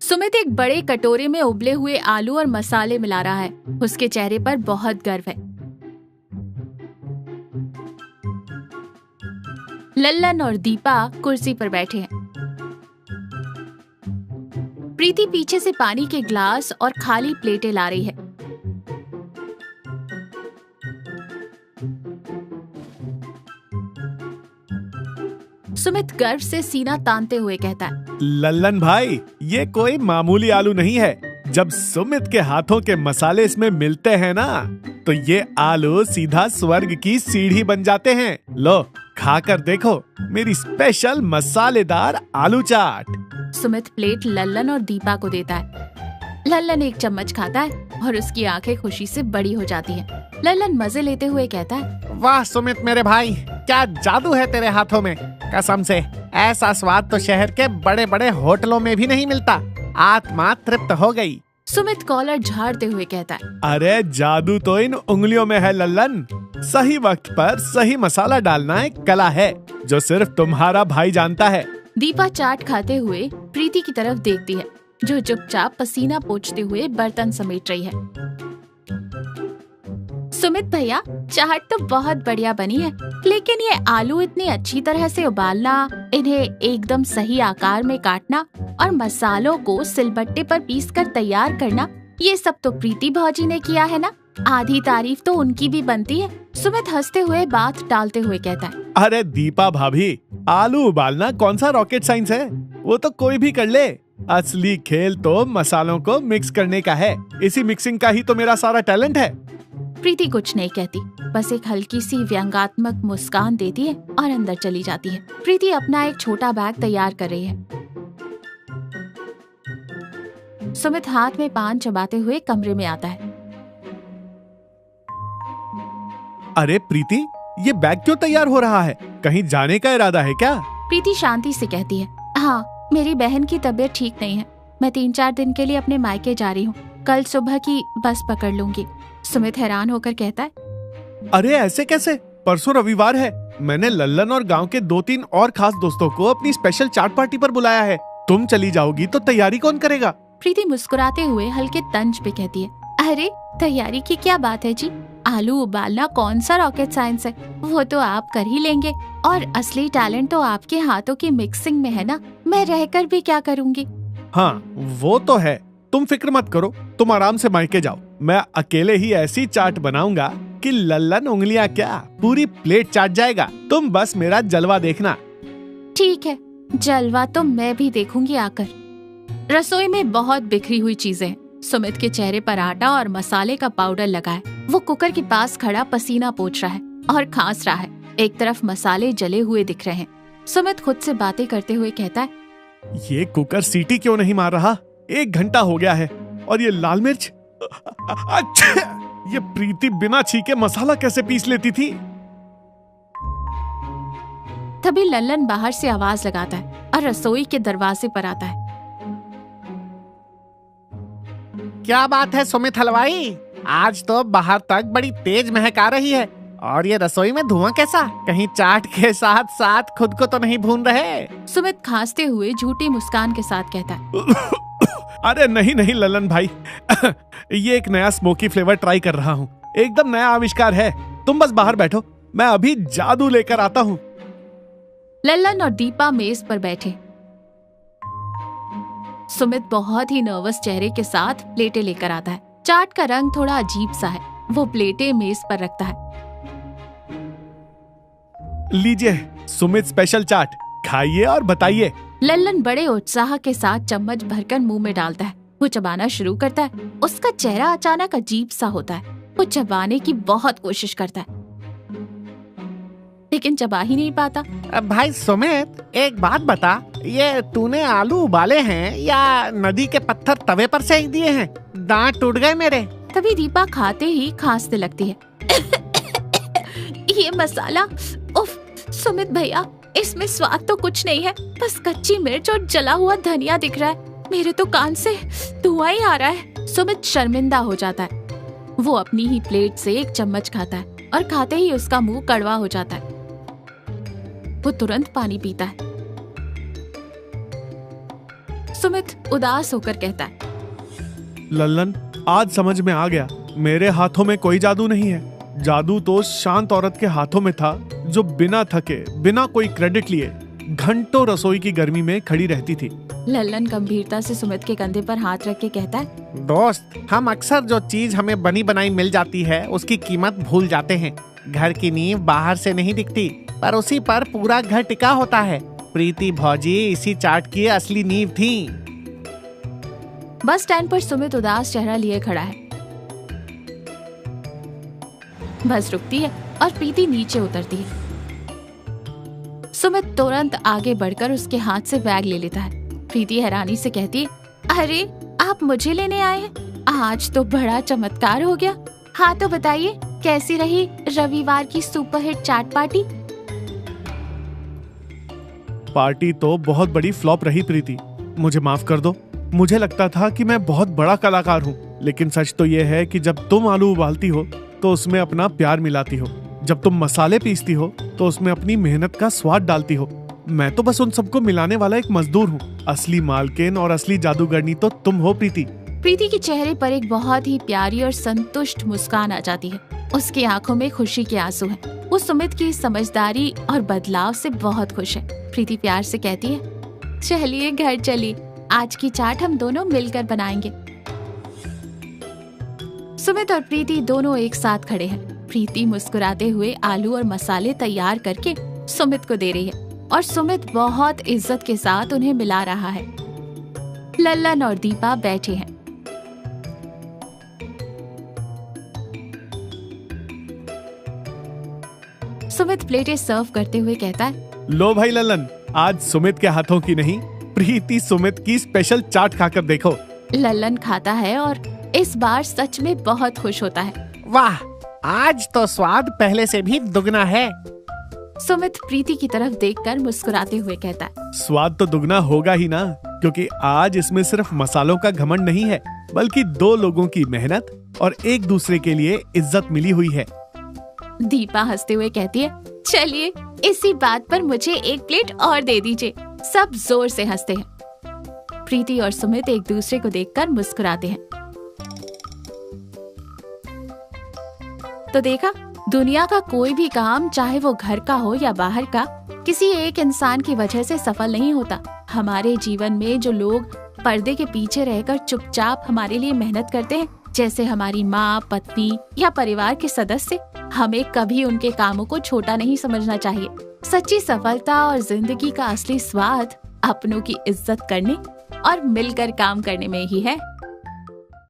सुमित एक बड़े कटोरे में उबले हुए आलू और मसाले मिला रहा है। उसके चेहरे पर बहुत गर्व है। लल्लन और दीपा कुर्सी पर बैठे हैं। प्रीति पीछे से पानी के ग्लास और खाली प्लेटें ला रही है। सुमित गर्व से सीना तानते हुए कहता है, लल्लन भाई, ये कोई मामूली आलू नहीं है। जब सुमित के हाथों के मसाले इसमें मिलते हैं ना, तो ये आलू सीधा स्वर्ग की सीढ़ी बन जाते हैं। लो, खाकर देखो मेरी स्पेशल मसालेदार आलू चाट। सुमित प्लेट लल्लन और दीपा को देता है। लल्लन एक चम्मच खाता है और उसकी आंखें खुशी से बड़ी हो जाती हैं। लल्लन मजे लेते हुए कहता है, वाह सुमित मेरे भाई, क्या जादू है तेरे हाथों में। कसम से ऐसा स्वाद तो शहर के बड़े बड़े होटलों में भी नहीं मिलता। आत्मा तृप्त हो गई। सुमित कॉलर झाड़ते हुए कहता है, अरे जादू तो इन उंगलियों में है लल्लन। सही वक्त पर सही मसाला डालना एक कला है जो सिर्फ तुम्हारा भाई जानता है। दीपा चाट खाते हुए प्रीति की तरफ देखती है, जो चुपचाप पसीना पोंछते हुए बर्तन समेट रही है। सुमित भैया, चाट तो बहुत बढ़िया बनी है, लेकिन ये आलू इतनी अच्छी तरह से उबालना, इन्हें एकदम सही आकार में काटना और मसालों को सिलबट्टे पर पीसकर तैयार करना, ये सब तो प्रीति भौजी ने किया है ना। आधी तारीफ तो उनकी भी बनती है। सुमित हंसते हुए बात टालते हुए कहता है, अरे दीपा भाभी, आलू उबालना कौन सा रॉकेट साइंस है, वो तो कोई भी कर ले। असली खेल तो मसालों को मिक्स करने का है। इसी मिक्सिंग का ही तो मेरा सारा टैलेंट है। प्रीति कुछ नहीं कहती, बस एक हल्की सी व्यंग्यात्मक मुस्कान देती है और अंदर चली जाती है। प्रीति अपना एक छोटा बैग तैयार कर रही है। सुमित हाथ में पान चबाते हुए कमरे में आता है। अरे प्रीति, ये बैग क्यों तैयार हो रहा है? कहीं जाने का इरादा है क्या? प्रीति शांति से कहती है, हाँ, मेरी बहन की तबीयत ठीक नहीं है। मैं 3-4 दिन के लिए अपने मायके जा रही हूँ। कल सुबह की बस पकड़ लूंगी। सुमित हैरान होकर कहता है, अरे ऐसे कैसे? परसों रविवार है। मैंने लल्लन और गांव के 2-3 और खास दोस्तों को अपनी स्पेशल चाट पार्टी पर बुलाया है। तुम चली जाओगी तो तैयारी कौन करेगा? प्रीति मुस्कुराते हुए हल्के तंज पे कहती है, अरे तैयारी की क्या बात है जी, आलू उबालना कौन सा रॉकेट साइंस है, वो तो आप कर ही लेंगे। और असली टैलेंट तो आपके हाथों की मिक्सिंग में है ना, मैं रहकर भी क्या करूँगी। हाँ वो तो है, तुम फिक्र मत करो, तुम आराम से मायके जाओ। मैं अकेले ही ऐसी चाट बनाऊंगा कि लल्लन उंगलियां क्या पूरी प्लेट चाट जाएगा। तुम बस मेरा जलवा देखना। ठीक है, जलवा तो मैं भी देखूंगी आकर। रसोई में बहुत बिखरी हुई चीजें हैं। सुमित के चेहरे पर आटा और मसाले का पाउडर लगा है। वो कुकर के पास खड़ा पसीना पोंछ रहा है और खांस रहा है। एक तरफ मसाले जले हुए दिख रहे हैं। सुमित खुद से बातें करते हुए कहता है, ये कुकर सीटी क्यों नहीं मार रहा? 1 घंटा हो गया है। और ये लाल मिर्च, अच्छा, ये प्रीति बिना छीके मसाला कैसे पीस लेती थी? तभी लल्लन बाहर से आवाज लगाता है और रसोई के दरवाजे पर आता है। क्या बात है सुमित हलवाई, आज तो बाहर तक बड़ी तेज महक आ रही है। और ये रसोई में धुआं कैसा? कहीं चाट के साथ साथ खुद को तो नहीं भून रहे? सुमित खांसते हुए झूठी मुस्कान के साथ कहता है, अरे नहीं नहीं लल्लन भाई, ये एक नया स्मोकी फ्लेवर ट्राई कर रहा हूँ। एकदम नया आविष्कार है। तुम बस बाहर बैठो, मैं अभी जादू लेकर आता हूँ। लल्लन और दीपा मेज पर बैठे। सुमित बहुत ही नर्वस चेहरे के साथ प्लेटें लेकर आता है। चाट का रंग थोड़ा अजीब सा है। वो प्लेटें मेज पर रखता है। लीजिए सुमित स्पेशल चाट, खाइए और बताइए। लल्लन बड़े उत्साह के साथ चम्मच भरकर मुंह में डालता है। वो चबाना शुरू करता है। उसका चेहरा अचानक अजीब सा होता है। वो चबाने की बहुत कोशिश करता है, लेकिन चबा ही नहीं पाता। भाई सुमित, एक बात बता, ये तूने आलू उबाले हैं या नदी के पत्थर तवे पर सेक दिए हैं? दांत टूट गए मेरे। तभी दीपा खाते ही खांसने लगती है। ये मसाला, उफ, सुमित भैया, इसमें स्वाद तो कुछ नहीं है, बस कच्ची मिर्च और जला हुआ धनिया दिख रहा है। मेरे तो कान से धुआं ही आ रहा है। सुमित शर्मिंदा हो जाता है। वो अपनी ही प्लेट से एक चम्मच खाता है और खाते ही उसका मुंह कड़वा हो जाता है। वो तुरंत पानी पीता है। सुमित उदास होकर कहता है, लल्लन, आज समझ में आ गया, मेरे हाथों में कोई जादू नहीं है। जादू तो शांत औरत के हाथों में था, जो बिना थके, बिना कोई क्रेडिट लिए घंटों रसोई की गर्मी में खड़ी रहती थी। लल्लन गंभीरता से सुमित के कंधे पर हाथ रख के कहता है, दोस्त, हम अक्सर जो चीज हमें बनी बनाई मिल जाती है उसकी कीमत भूल जाते हैं। घर की नींव बाहर से नहीं दिखती, पर उसी पर पूरा घर टिका होता है। प्रीति भौजी इसी चाट की असली नींव थी। बस स्टैंड पर सुमित उदास चेहरा लिए खड़ा है। बस रुकती है और प्रीति नीचे उतरती है। सुमित तुरंत आगे बढ़कर उसके हाथ से बैग ले लेता है। प्रीति हैरानी से कहती है, अरे आप मुझे लेने आए हैं? आज तो बड़ा चमत्कार हो गया। हाँ तो बताइए, कैसी रही रविवार की सुपरहिट चाट पार्टी? पार्टी तो बहुत बड़ी फ्लॉप रही प्रीति, मुझे माफ कर दो। मुझे लगता था कि मैं बहुत बड़ा कलाकार हूँ, लेकिन सच तो ये है कि जब तुम आलू उबालती हो तो उसमें अपना प्यार मिलाती हो, जब तुम मसाले पीसती हो तो उसमें अपनी मेहनत का स्वाद डालती हो। मैं तो बस उन सबको मिलाने वाला एक मजदूर हूँ। असली मालकिन और असली जादूगरनी तो तुम हो प्रीति। प्रीति के चेहरे पर एक बहुत ही प्यारी और संतुष्ट मुस्कान आ जाती है। उसकी आंखों में खुशी के आंसू हैं। वो सुमित की समझदारी और बदलाव से बहुत खुश है। प्रीति प्यार से कहती है, चलिए घर चलिए, आज की चाट हम दोनों मिलकर बनाएंगे। सुमित और प्रीति दोनों एक साथ खड़े हैं। प्रीति मुस्कुराते हुए आलू और मसाले तैयार करके सुमित को दे रही है और सुमित बहुत इज्जत के साथ उन्हें मिला रहा है। लल्लन और दीपा बैठे हैं। सुमित प्लेटें सर्व करते हुए कहता है, लो भाई लल्लन, आज सुमित के हाथों की नहीं, प्रीति सुमित की स्पेशल चाट खाकर देखो। लल्लन खाता है और इस बार सच में बहुत खुश होता है। वाह, आज तो स्वाद पहले से भी दुगना है। सुमित प्रीति की तरफ देखकर मुस्कुराते हुए कहता है, स्वाद तो दुगना होगा ही ना, क्योंकि आज इसमें सिर्फ मसालों का घमंड नहीं है, बल्कि दो लोगों की मेहनत और एक दूसरे के लिए इज्जत मिली हुई है। दीपा हंसते हुए कहती है, चलिए इसी बात पर मुझे एक प्लेट और दे दीजिए। सब जोर से हंसते हैं। प्रीति और सुमित एक दूसरे को देखकर मुस्कुराते हैं। तो देखा, दुनिया का कोई भी काम, चाहे वो घर का हो या बाहर का, किसी एक इंसान की वजह से सफल नहीं होता। हमारे जीवन में जो लोग पर्दे के पीछे रहकर चुपचाप हमारे लिए मेहनत करते हैं, जैसे हमारी माँ, पत्नी या परिवार के सदस्य, हमें कभी उनके कामों को छोटा नहीं समझना चाहिए। सच्ची सफलता और जिंदगी का असली स्वाद अपनों की इज्जत करने और मिलकर काम करने में ही है।